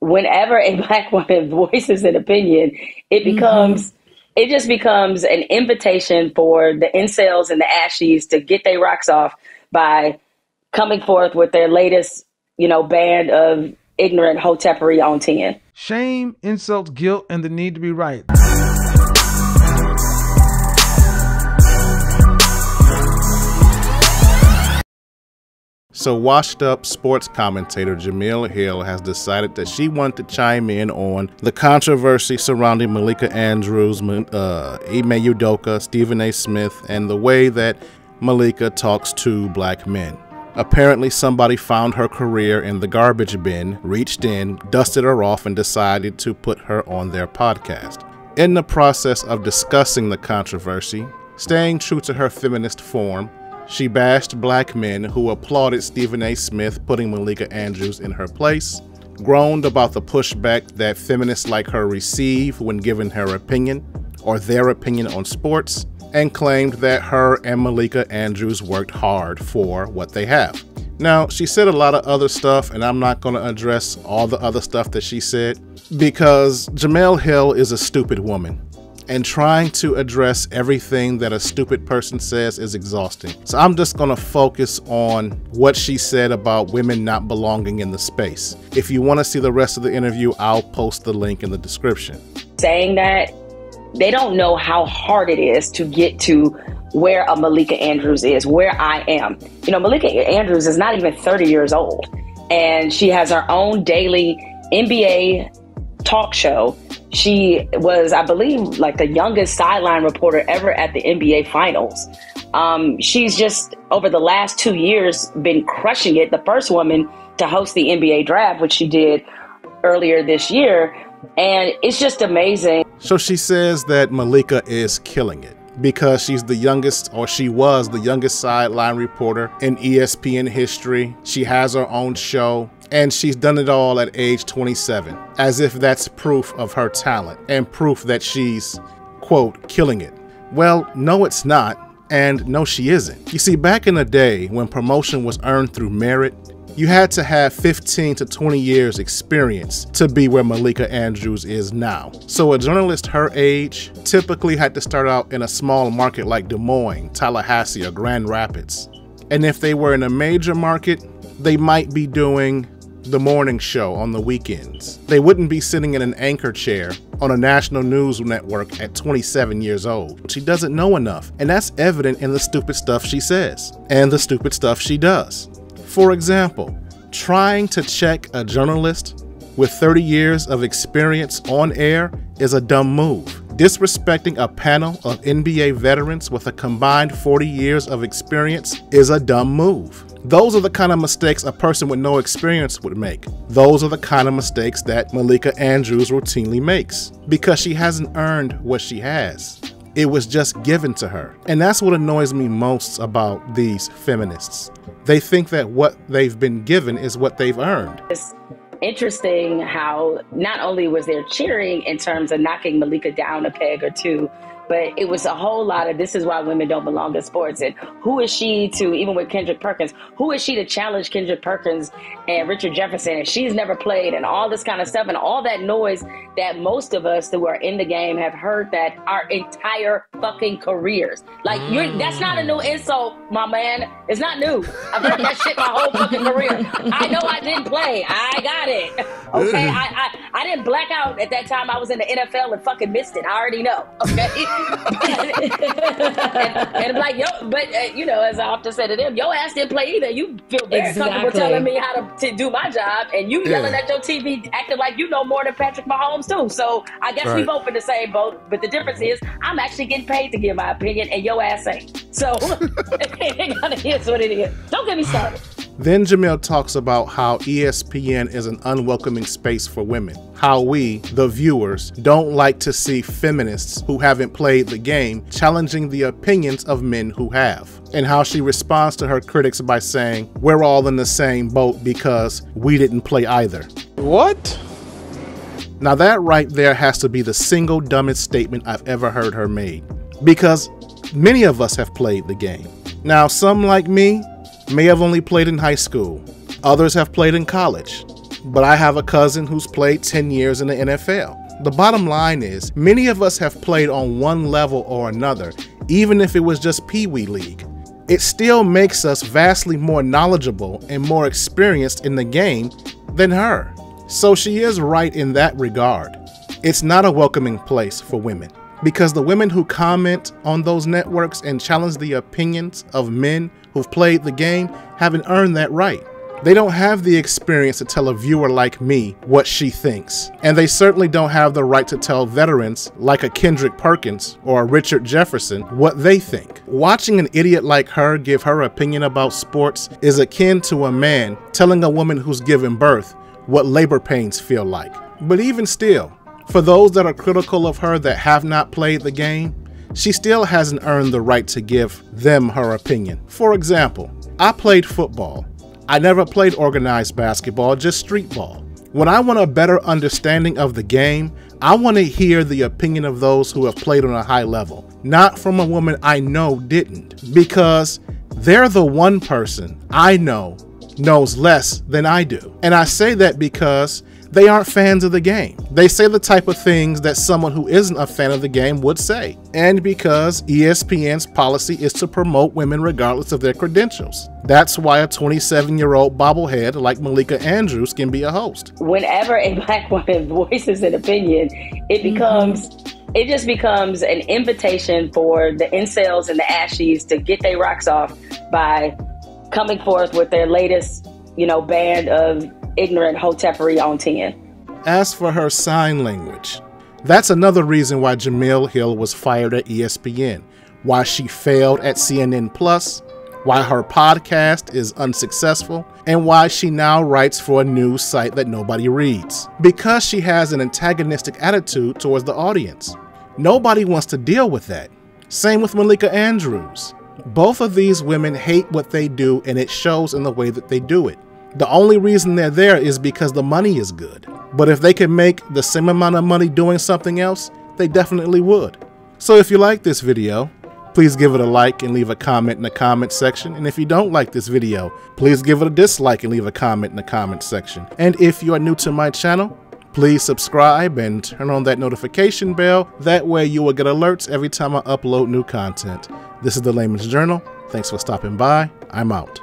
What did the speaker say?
whenever a Black woman voices an opinion, it just becomes an invitation for the incels and the ashies to get their rocks off by coming forth with their latest, band of ignorant hotepery on 10. Shame, insults, guilt, and the need to be right. So washed-up sports commentator Jamele Hill has decided that she wanted to chime in on the controversy surrounding Malika Andrews, Ime Udoka, Stephen A. Smith, and the way that Malika talks to Black men. Apparently somebody found her career in the garbage bin, reached in, dusted her off, and decided to put her on their podcast. In the process of discussing the controversy, staying true to her feminist form, she bashed Black men who applauded Stephen A. Smith putting Malika Andrews in her place, groaned about the pushback that feminists like her receive when given her opinion or their opinion on sports, and claimed that her and Malika Andrews worked hard for what they have. Now, she said a lot of other stuff, and I'm not going to address all the other stuff that she said because Jamele Hill is a stupid woman. And trying to address everything that a stupid person says is exhausting. So I'm just gonna focus on what she said about women not belonging in the space. If you wanna see the rest of the interview, I'll post the link in the description. Saying that they don't know how hard it is to get to where a Malika Andrews is, where I am. Malika Andrews is not even 30 years old, and she has her own daily NBA talk show. She was, I believe, like the youngest sideline reporter ever at the NBA Finals. She's just, over the last 2 years, been crushing it. The first woman to host the NBA draft, which she did earlier this year. And it's just amazing. So she says that Malika is killing it because she's the youngest, or she was the youngest sideline reporter in ESPN history. She has her own show. And she's done it all at age 27, as if that's proof of her talent and proof that she's, quote, killing it. Well, no, it's not. And no, she isn't. You see, back in the day when promotion was earned through merit, you had to have 15 to 20 years experience to be where Malika Andrews is now. So a journalist her age typically had to start out in a small market like Des Moines, Tallahassee, or Grand Rapids. And if they were in a major market, they might be doing the morning show on the weekends. They wouldn't be sitting in an anchor chair on a national news network at 27 years old. She doesn't know enough, and that's evident in the stupid stuff she says and the stupid stuff she does. For example, trying to check a journalist with 30 years of experience on air is a dumb move. Disrespecting a panel of NBA veterans with a combined 40 years of experience is a dumb move. Those are the kind of mistakes a person with no experience would make. Those are the kind of mistakes that Malika Andrews routinely makes because she hasn't earned what she has. It was just given to her. And that's what annoys me most about these feminists. They think that what they've been given is what they've earned. It's interesting how not only was there cheering in terms of knocking Malika down a peg or two, but it was a whole lot of, this is why women don't belong in sports. And who is she to, even with Kendrick Perkins, who is she to challenge Kendrick Perkins and Richard Jefferson? And she's never played, and all this kind of stuff, and all that noise that most of us who are in the game have heard that our entire fucking careers. Like, that's not a new insult, my man. It's not new. I've heard that shit my whole fucking career. I know I didn't play. I got it. Okay? I didn't black out at that time. I was in the NFL and fucking missed it. I already know. Okay? and I'm like, as I often say to them, your ass didn't play either. You feel very comfortable telling me how to do my job, and you yelling at your TV, acting like you know more than Patrick Mahomes too. So I guess we both in the same boat, but the difference is I'm actually getting paid to give my opinion, and your ass ain't. So it is what it is. Don't get me started. Then Jamele talks about how ESPN is an unwelcoming space for women, how we, the viewers, don't like to see feminists who haven't played the game challenging the opinions of men who have, and how she responds to her critics by saying, we're all in the same boat because we didn't play either. What? Now that right there has to be the single dumbest statement I've ever heard her made, because many of us have played the game. Now some, like me, may have only played in high school. Others have played in college. but I have a cousin who's played 10 years in the NFL. The bottom line is, many of us have played on one level or another, even if it was just Pee Wee League. It still makes us vastly more knowledgeable and more experienced in the game than her. So she is right in that regard. It's not a welcoming place for women, because the women who comment on those networks and challenge the opinions of men who've played the game haven't earned that right. They don't have the experience to tell a viewer like me what she thinks. And they certainly don't have the right to tell veterans like a Kendrick Perkins or a Richard Jefferson what they think. Watching an idiot like her give her opinion about sports is akin to a man telling a woman who's given birth what labor pains feel like. But even still, for those that are critical of her that have not played the game, she still hasn't earned the right to give them her opinion. For example, I played football. I never played organized basketball, just street ball. When I want a better understanding of the game, I want to hear the opinion of those who have played on a high level, not from a woman I know didn't, because they're the one person I know knows less than I do. And I say that because they aren't fans of the game. They say the type of things that someone who isn't a fan of the game would say. And because ESPN's policy is to promote women regardless of their credentials. That's why a 27-year-old bobblehead like Malika Andrews can be a host. Whenever a Black woman voices an opinion, it just becomes an invitation for the incels and the ashies to get their rocks off by coming forth with their latest, band of ignorant hotepery on 10. As for her sign language, that's another reason why Jamele Hill was fired at ESPN, why she failed at CNN Plus, why her podcast is unsuccessful, and why she now writes for a news site that nobody reads. Because she has an antagonistic attitude towards the audience. Nobody wants to deal with that. Same with Malika Andrews. Both of these women hate what they do, and it shows in the way that they do it. The only reason they're there is because the money is good. But if they could make the same amount of money doing something else, they definitely would. So if you like this video, please give it a like and leave a comment in the comment section. And if you don't like this video, please give it a dislike and leave a comment in the comment section. And if you are new to my channel, please subscribe and turn on that notification bell. That way you will get alerts every time I upload new content. This is the Layman's Journal. Thanks for stopping by. I'm out.